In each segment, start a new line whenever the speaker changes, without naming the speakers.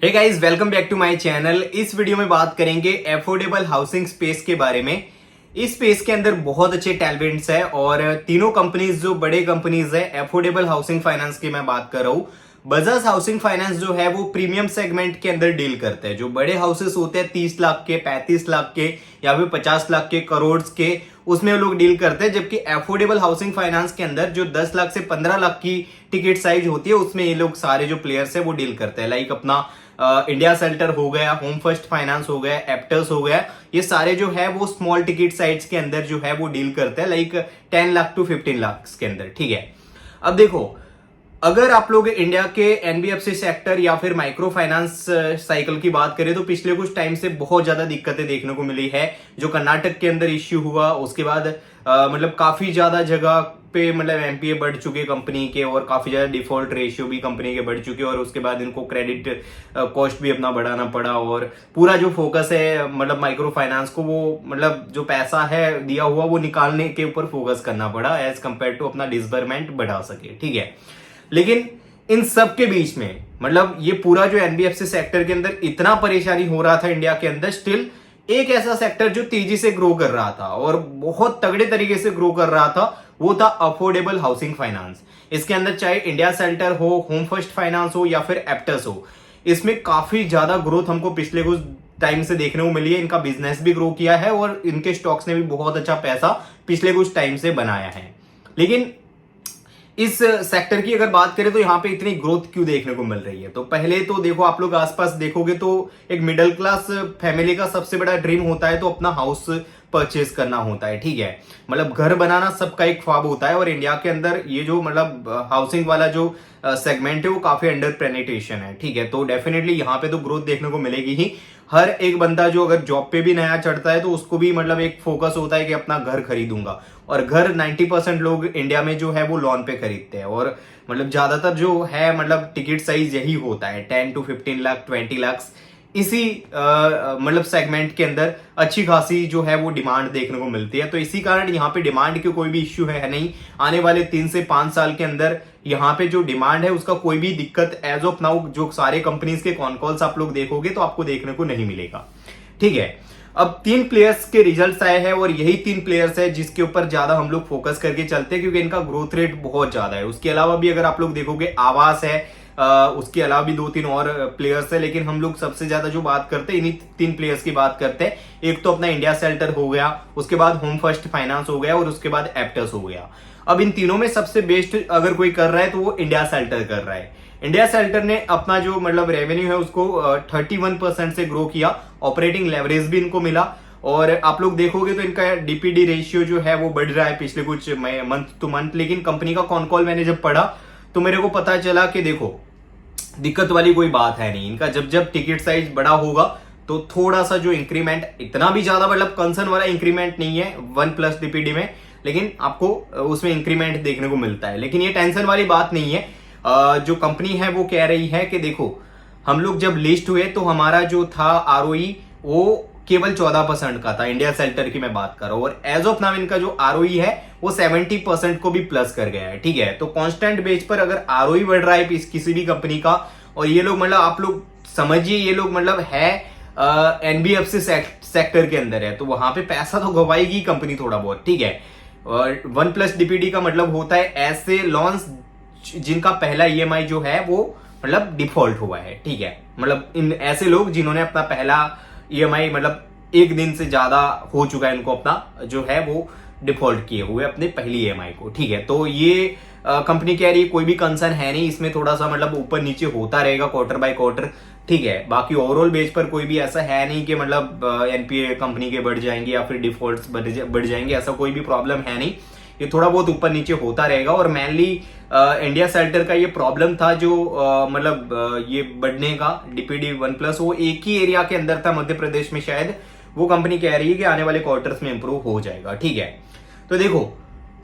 Hey guys, welcome back to my channel. इस video में बात करेंगे अफोर्डेबल हाउसिंग स्पेस के बारे में। इस स्पेस के अंदर बहुत अच्छे टैलेंट्स है और तीनों कंपनीज जो बड़े कंपनीज है अफोर्डेबल हाउसिंग फाइनेंस की मैं बात कर रहा हूँ। बजाज हाउसिंग फाइनेंस जो है वो प्रीमियम सेगमेंट के अंदर डील करते हैं। जो बड़े हाउसेस होते हैं 30 लाख के, 35 लाख के या फिर 50 लाख के, करोड़ के, उसमें वो लोग डील करते हैं। जबकि अफोर्डेबल हाउसिंग फाइनेंस के अंदर जो 10 लाख से 15 लाख की टिकट साइज होती है उसमें ये लोग सारे जो प्लेयर्स है वो डील करते हैं। लाइक अपना इंडिया सेल्टर हो गया, होम फर्स्ट फाइनेंस हो गया, एप्टस हो गया, ये सारे जो है वो स्मॉल टिकट साइज के अंदर जो है वो डील करते हैं। लाइक 10 लाख टू 15 लाख के अंदर। ठीक है, अब देखो, अगर आप लोग इंडिया के एनबीएफसी सेक्टर या फिर माइक्रो फाइनेंस साइकिल की बात करें तो पिछले कुछ टाइम से बहुत ज्यादा दिक्कतें देखने को मिली है। जो कर्नाटक के अंदर इश्यू हुआ उसके बाद मतलब काफी ज्यादा जगह पे मतलब एमपीए बढ़ चुके कंपनी के और काफी ज्यादा डिफॉल्ट रेशियो भी कंपनी के बढ़ चुके और उसके बाद इनको क्रेडिट कॉस्ट भी अपना बढ़ाना पड़ा और पूरा जो फोकस है मतलब माइक्रो फाइनेंस को वो मतलब जो पैसा है दिया हुआ वो निकालने के ऊपर फोकस करना पड़ा एज कंपेयर टू अपना डिसबर्समेंट बढ़ा सके। ठीक है, लेकिन इन सब के बीच में मतलब ये पूरा जो एनबीएफसी सेक्टर के अंदर इतना परेशानी हो रहा था इंडिया के अंदर, स्टिल एक ऐसा सेक्टर जो तेजी से ग्रो कर रहा था और बहुत तगड़े तरीके से ग्रो कर रहा था वो था अफोर्डेबल हाउसिंग फाइनेंस। इसके अंदर चाहे इंडिया सेल्टर हो, होम फर्स्ट फाइनेंस हो या फिर एप्टस हो, इसमें काफी ज्यादा ग्रोथ हमको पिछले कुछ टाइम से देखने को मिली है। इनका बिजनेस भी ग्रो किया है और इनके स्टॉक्स ने भी बहुत अच्छा पैसा पिछले कुछ टाइम से बनाया है। लेकिन इस सेक्टर की अगर बात करें तो यहाँ पे इतनी ग्रोथ क्यों देखने को मिल रही है? तो पहले तो देखो, आप लोग आसपास देखोगे तो एक मिडिल क्लास फैमिली का सबसे बड़ा ड्रीम होता है तो अपना हाउस परचेज करना होता है। ठीक है, मतलब घर बनाना सबका एक ख्वाब होता है और इंडिया के अंदर ये जो मतलब हाउसिंग वाला जो सेगमेंट है वो काफी अंडर पेनिट्रेशन है। ठीक है, तो डेफिनेटली यहाँ पे तो ग्रोथ देखने को मिलेगी ही। हर एक बंदा जो अगर जॉब पे भी नया चढ़ता है तो उसको भी मतलब एक फोकस होता है कि अपना घर खरीदूंगा और घर 90% लोग इंडिया में जो है वो लोन पे खरीदते हैं और मतलब ज्यादातर जो है मतलब टिकट साइज यही होता है 10 to 15 लाख, 20 लाख। इसी मतलब सेगमेंट के अंदर अच्छी खासी जो है वो डिमांड देखने को मिलती है। तो इसी कारण यहाँ पे डिमांड की कोई भी इश्यू है नहीं। आने वाले 3 से 5 साल के अंदर यहाँ पे जो डिमांड है उसका कोई भी दिक्कत एज ऑफ नाउ जो सारे कंपनीज के कॉन कॉल्स आप लोग देखोगे तो आपको देखने को नहीं मिलेगा। ठीक है, अब 3 प्लेयर्स के रिजल्ट्स आए हैं और यही 3 प्लेयर्स है जिसके ऊपर ज्यादा हम लोग फोकस करके चलते हैं क्योंकि इनका ग्रोथ रेट बहुत ज्यादा है। उसके अलावा भी अगर आप लोग देखोगे आवास है, उसके अलावा भी 2-3 और प्लेयर्स है, लेकिन हम लोग सबसे ज्यादा जो बात करते हैं इन्हीं 3 प्लेयर्स की बात करते हैं। एक तो अपना इंडिया सेल्टर हो गया, उसके बाद होम फर्स्ट फाइनेंस हो गया और उसके बाद एप्टस हो गया। अब इन तीनों में सबसे बेस्ट अगर कोई कर रहा है तो वो इंडिया सेल्टर कर रहा है। इंडिया सेल्टर ने अपना जो मतलब रेवेन्यू है उसको 31% से ग्रो किया, ऑपरेटिंग लेवरेज भी इनको मिला और आप लोग देखोगे तो इनका डीपीडी रेशियो जो है वो बढ़ रहा है पिछले कुछ मंथ टू मंथ। लेकिन कंपनी का कॉन कॉल मैंने जब पढ़ा तो मेरे को पता चला कि देखो, दिक्कत वाली कोई बात है नहीं। इनका जब जब टिकट साइज बड़ा होगा तो थोड़ा सा जो इंक्रीमेंट, इतना भी ज्यादा मतलब कंसर्न वाला इंक्रीमेंट नहीं है 1+ डीपीडी में, लेकिन आपको उसमें इंक्रीमेंट देखने को मिलता है। लेकिन ये टेंशन वाली बात नहीं है। जो कंपनी है वो कह रही है कि देखो, हम लोग जब लिस्ट हुए तो हमारा जो था आरओई वो केवल 14% का था। इंडिया सेल्टर की मैं बात कर रहा हूं और एज ऑफ नाउ इनका जो आरओई है वो 70% को भी प्लस कर गया है। ठीक है, तो कांस्टेंट बेस पर अगर आरओई बढ़ रहा है किसी भी कंपनी का और ये लोग मतलब आप लोग समझिए ये लोग मतलब है एनबीएफसी सेक्टर के अंदर है तो वहां पे पैसा तो गवाएगी कंपनी थोड़ा बहुत। ठीक है, और 1+ डीपीडी का मतलब होता है ऐसे लॉन्स जिनका पहला ईएमआई जो है वो मतलब डिफॉल्ट हुआ है। ठीक है, मतलब इन ऐसे लोग जिन्होंने अपना पहला ईएमआई मतलब एक दिन से ज्यादा हो चुका है इनको अपना जो है वो डिफॉल्ट किए हुए अपने पहली ईएमआई को। ठीक है, तो ये कंपनी कह रही है कोई भी कंसर्न है नहीं, इसमें थोड़ा सा मतलब ऊपर नीचे होता रहेगा क्वार्टर बाय क्वार्टर। ठीक है, बाकी ओवरऑल बेस पर कोई भी ऐसा है नहीं कि मतलब एनपीए कंपनी के बढ़ जाएंगे या फिर डिफॉल्ट्स बढ़ जाएंगे, ऐसा कोई भी प्रॉब्लम है नहीं। ये थोड़ा बहुत ऊपर नीचे होता रहेगा और मेनली इंडिया सेल्टर का ये प्रॉब्लम था जो मतलब ये बढ़ने का डीपीडी 1+, वो एक ही एरिया के अंदर था मध्य प्रदेश में शायद। वो कंपनी कह रही है कि आने वाले क्वार्टर्स में इंप्रूव हो जाएगा। ठीक है, तो देखो,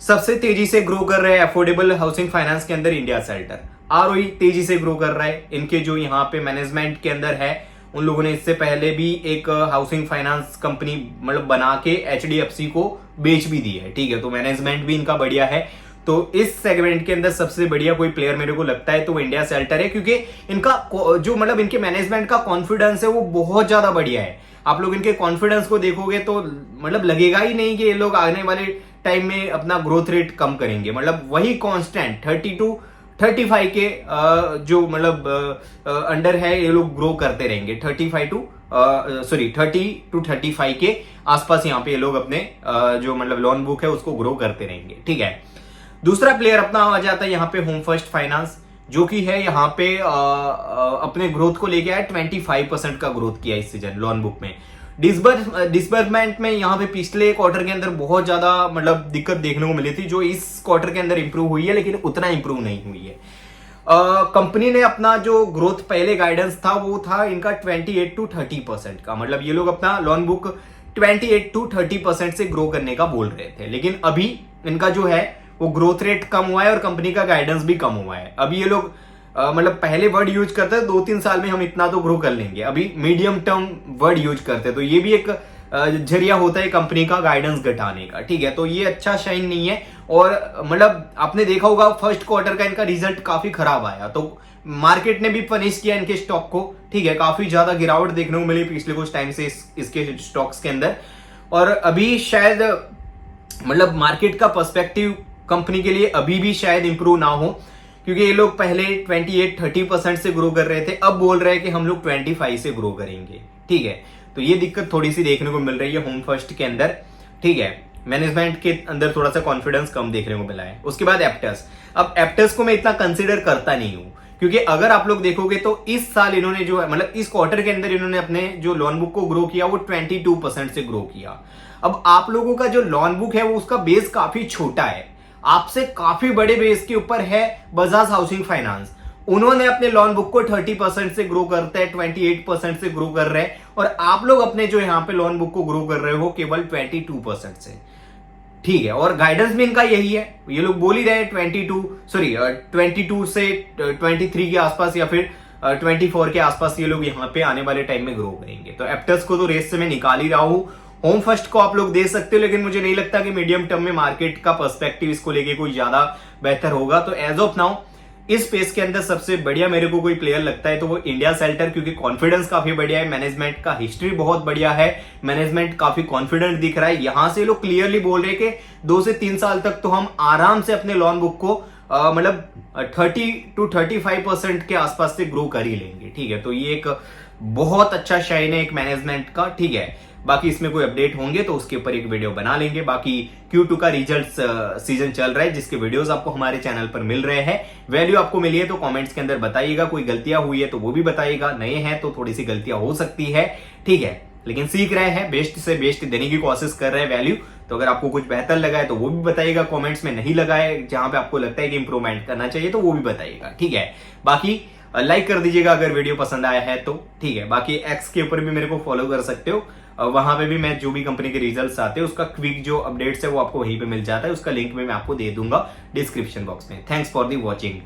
सबसे तेजी से ग्रो कर रहे हैं अफोर्डेबल हाउसिंग फाइनेंस के अंदर इंडिया सेल्टर। आरओई तेजी से ग्रो कर रहा है। इनके जो यहाँ पे मैनेजमेंट के अंदर है उन लोगों ने इससे पहले भी एक हाउसिंग फाइनेंस कंपनी मतलब बना के एचडीएफसी को बेच भी दी है। ठीक है, तो मैनेजमेंट भी इनका बढ़िया है। तो इस सेगमेंट के अंदर सबसे बढ़िया कोई प्लेयर मेरे को लगता है तो वो इंडिया सेल्टर है, क्योंकि इनका जो मतलब इनके मैनेजमेंट का कॉन्फिडेंस है वो बहुत ज्यादा बढ़िया है। आप लोग इनके कॉन्फिडेंस को देखोगे तो मतलब लगेगा ही नहीं कि ये लोग आने वाले टाइम में अपना ग्रोथ रेट कम करेंगे, मतलब वही कांस्टेंट 30 to 35 के जो मतलब अंडर है ये लोग ग्रो करते रहेंगे। 30 to 35 के आसपास यहाँ पे ये लोग अपने जो मतलब लोन बुक है उसको ग्रो करते रहेंगे। ठीक है, दूसरा प्लेयर अपना आ जाता है यहाँ पे होम फर्स्ट फाइनेंस, जो कि है यहाँ पे अपने ग्रोथ को लेके आया 25% का ग्रोथ किया इस सीजन लोन बुक में। डिसबर्समेंट में यहाँ पे पिछले क्वार्टर के अंदर बहुत ज्यादा मतलब दिक्कत देखने को मिली थी, जो इस क्वार्टर के अंदर इंप्रूव हुई है, लेकिन उतना इंप्रूव नहीं हुई है। कंपनी ने अपना जो ग्रोथ पहले गाइडेंस था वो था इनका 28 to 30% का, मतलब ये लोग अपना लोन बुक 28 to 30% से ग्रो करने का बोल रहे थे, लेकिन अभी इनका जो है वो ग्रोथ रेट कम हुआ है और कंपनी का गाइडेंस भी कम हुआ है। अभी ये लोग मतलब पहले वर्ड यूज करते हैं 2-3 साल में हम इतना तो ग्रो कर लेंगे, अभी मीडियम टर्म वर्ड यूज करते हैं, तो ये भी एक जरिया होता है कंपनी का गाइडेंस घटाने का। ठीक है, तो ये अच्छा शाइन नहीं है। और मतलब आपने देखा होगा फर्स्ट क्वार्टर का इनका रिजल्ट काफी खराब आया, तो मार्केट ने भी पनिश किया इनके स्टॉक को। ठीक है, काफी ज्यादा गिरावट देखने को मिली पिछले कुछ टाइम से इसके स्टॉक्स के अंदर, और अभी शायद मतलब मार्केट का पर्सपेक्टिव कंपनी के लिए अभी भी शायद इंप्रूव ना हो, क्योंकि ये लोग पहले 28-30% से ग्रो कर रहे थे, अब बोल रहे हैं कि हम लोग 25 से ग्रो करेंगे। ठीक है, तो ये दिक्कत थोड़ी सी देखने को मिल रही है होम फर्स्ट के अंदर। ठीक है, मैनेजमेंट के अंदर थोड़ा सा कॉन्फिडेंस कम देखने को मिला है। उसके बाद एप्टस, अब एप्टस को मैं इतना कंसिडर करता नहीं हूं, क्योंकि अगर आप लोग देखोगे तो इस साल इन्होंने जो है मतलब इस क्वार्टर के अंदर इन्होंने अपने जो लोन बुक को ग्रो किया वो 22% से ग्रो किया। अब आप लोगों का जो लोन बुक है वो उसका बेस काफी छोटा है, आपसे काफी बड़े बेस के ऊपर है बजाज हाउसिंग फाइनेंस। उन्होंने अपने लोन बुक को 30% से ग्रो करते हैं, 28% से ग्रो कर रहे हैं, और आप लोग अपने जो यहाँ पे लोन बुक को ग्रो कर रहे हो केवल 22% से। ठीक है, और गाइडेंस भी इनका यही है, ये लोग बोल ही रहे हैं 22 से 23 के आसपास या फिर 24 के आसपास ये लोग यहाँ पे आने वाले टाइम में ग्रो करेंगे। तो एप्टस को तो रेस से मैं निकाल ही रहा हूं। होम फर्स्ट को आप लोग दे सकते हो, लेकिन मुझे नहीं लगता कि मीडियम टर्म में मार्केट का पर्सपेक्टिव इसको लेके कोई ज्यादा बेहतर होगा। तो एज ऑफ नाउ इस स्पेस के अंदर सबसे बढ़िया मेरे को कोई प्लेयर लगता है तो वो इंडिया सेल्टर, क्योंकि कॉन्फिडेंस काफी बढ़िया है, मैनेजमेंट का हिस्ट्री बहुत बढ़िया है, मैनेजमेंट काफी कॉन्फिडेंट दिख रहा है। यहां से लोग क्लियरली बोल रहे हैं कि 2 से 3 साल तक तो हम आराम से अपने लोन बुक को मतलब 30 to 35% के आसपास से ग्रो कर ही लेंगे। ठीक है, तो ये एक बहुत अच्छा शाइन है एक मैनेजमेंट का। ठीक है, बाकी इसमें कोई अपडेट होंगे तो उसके ऊपर एक वीडियो बना लेंगे। बाकी Q2 का रिजल्ट्स सीजन चल रहा है, जिसके वीडियोस आपको हमारे चैनल पर मिल रहे हैं। वैल्यू आपको मिली है तो कमेंट्स के अंदर बताइएगा, कोई गलतियां हुई है तो वो भी बताइएगा, नए हैं तो थोड़ी सी गलतियां हो सकती है। ठीक है, लेकिन सीख रहे हैं, बेस्ट से बेस्ट देने की कोशिश कर रहे हैं वैल्यू। तो अगर आपको कुछ बेहतर लगा है तो वो भी बताइएगा कमेंट्स में, नहीं लगा है जहां पे आपको लगता है कि इंप्रूवमेंट करना चाहिए तो वो भी बताइएगा। ठीक है, बाकी लाइक कर दीजिएगा अगर वीडियो पसंद आया है तो। ठीक है, बाकी एक्स के ऊपर भी मेरे को फॉलो कर सकते हो, वहां पे भी मैं जो भी कंपनी के रिजल्ट्स आते हैं उसका क्विक जो अपडेट्स है वो आपको वहीं पे मिल जाता है, उसका लिंक में मैं आपको दे दूंगा डिस्क्रिप्शन बॉक्स में। Thanks for the watching.